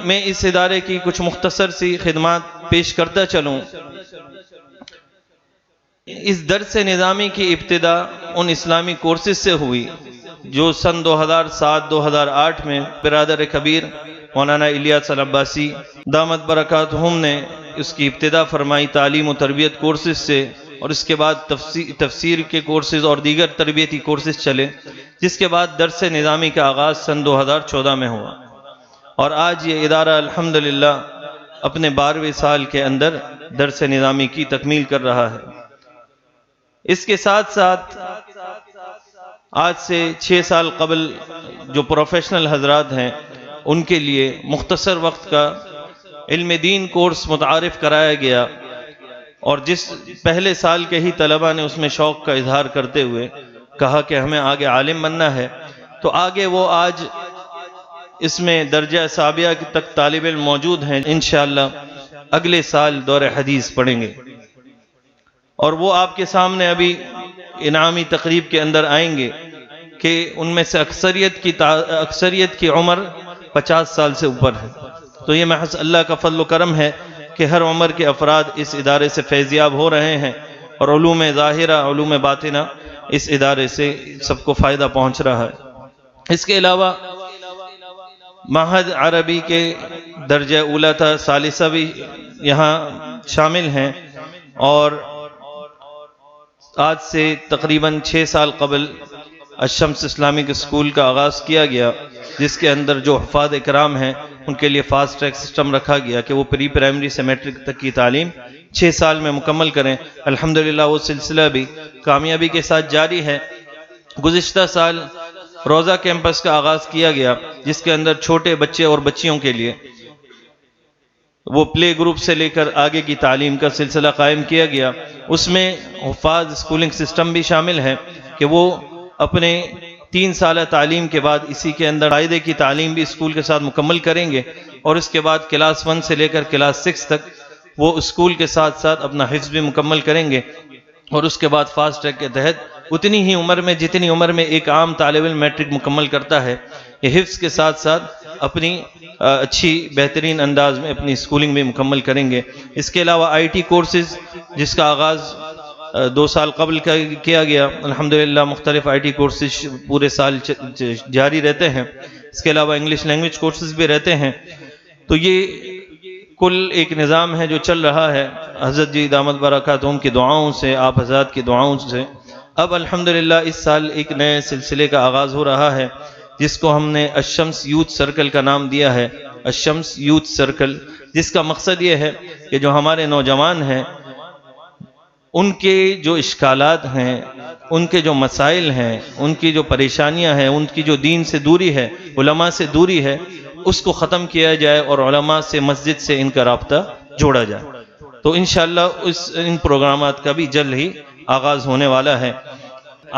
میں اس ادارے کی کچھ مختصر سی خدمات پیش کرتا چلوں۔ اس درس نظامی کی ابتدا ان اسلامی کورسز سے ہوئی جو سن 2007-2008 میں برادر کبیر مولانا الیاس العباسی دامت برکاتہم نے اس کی ابتدا فرمائی، تعلیم و تربیت کورسز سے، اور اس کے بعد تفسیر کے کورسز اور دیگر تربیتی کورسز چلے، جس کے بعد درس نظامی کا آغاز سن 2014 میں ہوا، اور آج یہ ادارہ الحمدللہ اپنے 12ویں سال کے اندر درس نظامی کی تکمیل کر رہا ہے۔ اس کے ساتھ ساتھ آج سے 6 سال قبل جو پروفیشنل حضرات ہیں ان کے لیے مختصر وقت کا علم دین کورس متعارف کرایا گیا، اور جس پہلے سال کے ہی طلبہ نے اس میں شوق کا اظہار کرتے ہوئے کہا کہ ہمیں آگے عالم بننا ہے، تو آگے وہ آج اس میں درجہ ثابیہ تک طالب علم موجود ہیں، انشاءاللہ اگلے سال دور حدیث پڑھیں گے، اور وہ آپ کے سامنے ابھی انعامی تقریب کے اندر آئیں گے کہ ان میں سے اکثریت کی عمر 50 سال سے اوپر ہے۔ تو یہ محض اللہ کا فضل و کرم ہے کہ ہر عمر کے افراد اس ادارے سے فیضیاب ہو رہے ہیں، اور علوم ظاہرہ علوم باطنہ اس ادارے سے سب کو فائدہ پہنچ رہا ہے۔ اس کے علاوہ معہد عربی کے درجہ اولی تا ثالثہ بھی یہاں شامل ہیں، اور آج سے تقریباً 6 سال قبل الشمس اسلامک اسکول کا آغاز کیا گیا، جس کے اندر جو حفاظ اکرام ہیں ان کے لیے فاسٹ ٹریک سسٹم رکھا گیا کہ وہ پری پرائمری سے میٹرک تک کی تعلیم 6 سال میں مکمل کریں۔ الحمدللہ وہ سلسلہ بھی کامیابی کے ساتھ جاری ہے۔ گزشتہ سال روزہ کیمپس کا آغاز کیا گیا، جس کے اندر چھوٹے بچے اور بچیوں کے لیے وہ پلے گروپ سے لے کر آگے کی تعلیم کا سلسلہ قائم کیا گیا۔ اس میں حفاظ اسکولنگ سسٹم بھی شامل ہے کہ وہ اپنے 3 سالہ تعلیم کے بعد اسی کے اندر قاعدے کی تعلیم بھی اسکول کے ساتھ مکمل کریں گے، اور اس کے بعد کلاس 1 سے لے کر کلاس 6 تک وہ اسکول کے ساتھ ساتھ اپنا حفظ بھی مکمل کریں گے، اور اس کے بعد فاسٹ ٹریک کے تحت اتنی ہی عمر میں جتنی عمر میں ایک عام طالب علم میٹرک مکمل کرتا ہے، یہ حفظ کے ساتھ ساتھ اپنی اچھی بہترین انداز میں اپنی اسکولنگ بھی مکمل کریں گے۔ اس کے علاوہ آئی ٹی کورسز جس کا آغاز 2 سال قبل کیا گیا، الحمدللہ مختلف آئی ٹی کورسز پورے سال جاری رہتے ہیں۔ اس کے علاوہ انگلش لینگویج کورسز بھی رہتے ہیں۔ تو یہ کل ایک نظام ہے جو چل رہا ہے حضرت جی دامت برکاتہم کی دعاؤں سے، آپ حضرات کی دعاؤں سے۔ اب الحمدللہ اس سال ایک نئے سلسلے کا آغاز ہو رہا ہے، جس کو ہم نے الشمس یوتھ سرکل کا نام دیا ہے، الشمس یوتھ سرکل، جس کا مقصد یہ ہے کہ جو ہمارے نوجوان ہیں ان کے جو اشکالات ہیں، ان کے جو مسائل ہیں، ان کی جو پریشانیاں ہیں، ان کی جو دین سے دوری ہے، علماء سے دوری ہے، اس کو ختم کیا جائے اور علماء سے، مسجد سے ان کا رابطہ جوڑا جائے۔ تو انشاءاللہ ان پروگرامات کا بھی جلد ہی آغاز ہونے والا ہے۔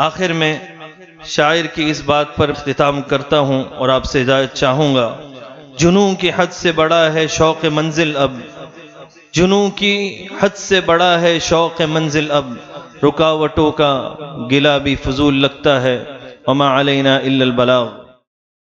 آخر میں شاعر کی اس بات پر اختتام کرتا ہوں اور آپ سے اجازت چاہوں گا۔ جنوں کی حد سے بڑا ہے شوق منزل اب، جنوں کی حد سے بڑا ہے شوق منزل اب، رکاوٹوں کا گلہ بھی فضول لگتا ہے، وما علینا الا البلاغ۔